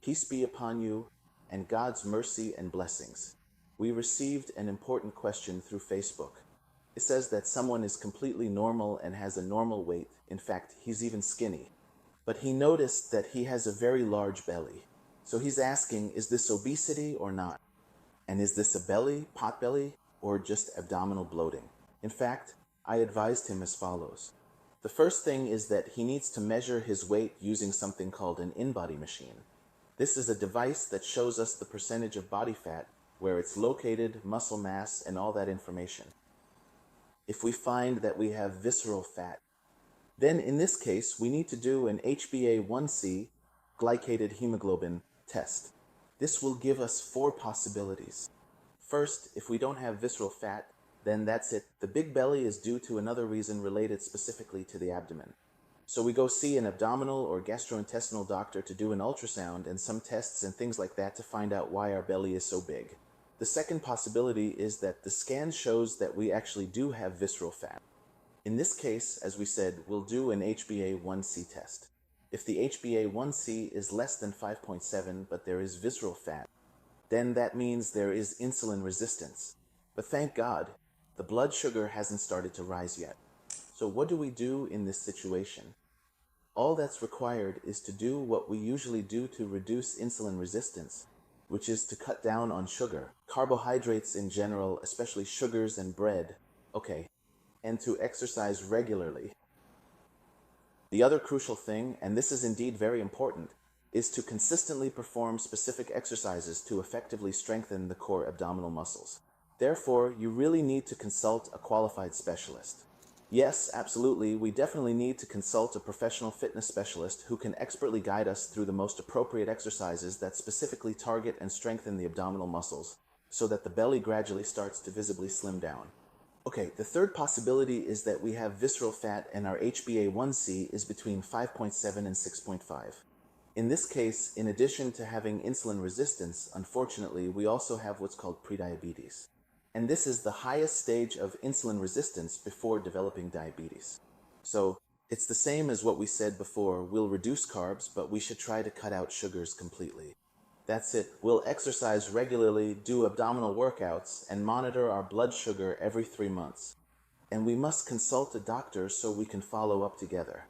Peace be upon you, and God's mercy and blessings. We received an important question through Facebook. It says that someone is completely normal and has a normal weight. In fact, he's even skinny. But he noticed that he has a very large belly. So he's asking, is this obesity or not? And is this a belly, pot belly, or just abdominal bloating? In fact, I advised him as follows. The first thing is that he needs to measure his weight using something called an InBody machine. This is a device that shows us the percentage of body fat, where it's located, muscle mass, and all that information. If we find that we have visceral fat, then in this case, we need to do an HbA1c, glycated hemoglobin, test. This will give us 4 possibilities. First, if we don't have visceral fat, then that's it. The big belly is due to another reason related specifically to the abdomen. So we go see an abdominal or gastrointestinal doctor to do an ultrasound and some tests and things like that to find out why our belly is so big. The second possibility is that the scan shows that we actually do have visceral fat. In this case, as we said, we'll do an HbA1c test. If the HbA1c is less than 5.7 but there is visceral fat, then that means there is insulin resistance. But thank God, the blood sugar hasn't started to rise yet. So what do we do in this situation? All that's required is to do what we usually do to reduce insulin resistance, which is to cut down on sugar, carbohydrates in general, especially sugars and bread, and to exercise regularly. The other crucial thing, and this is indeed very important, is to consistently perform specific exercises to effectively strengthen the core abdominal muscles. Therefore, you really need to consult a qualified specialist. Yes, absolutely, we definitely need to consult a professional fitness specialist who can expertly guide us through the most appropriate exercises that specifically target and strengthen the abdominal muscles, so that the belly gradually starts to visibly slim down. Okay, the third possibility is that we have visceral fat and our HbA1c is between 5.7 and 6.5. In this case, in addition to having insulin resistance, unfortunately, we also have what's called prediabetes. And this is the highest stage of insulin resistance before developing diabetes. So it's the same as what we said before. We'll reduce carbs, but we should try to cut out sugars completely. That's it. We'll exercise regularly, do abdominal workouts, and monitor our blood sugar every 3 months. And we must consult a doctor so we can follow up together.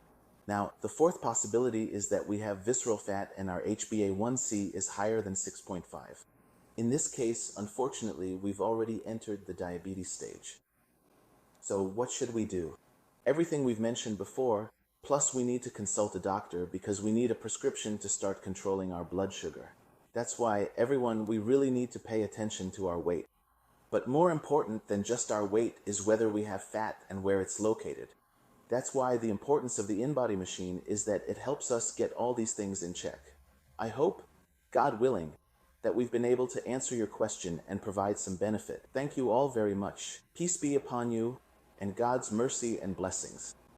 Now, the fourth possibility is that we have visceral fat and our HbA1c is higher than 6.5. In this case, unfortunately, we've already entered the diabetes stage. So what should we do? Everything we've mentioned before, plus we need to consult a doctor because we need a prescription to start controlling our blood sugar. That's why, everyone, we really need to pay attention to our weight. But more important than just our weight is whether we have fat and where it's located. That's why the importance of the InBody machine is that it helps us get all these things in check. I hope, God willing, that we've been able to answer your question and provide some benefit. Thank you all very much. Peace be upon you, and God's mercy and blessings.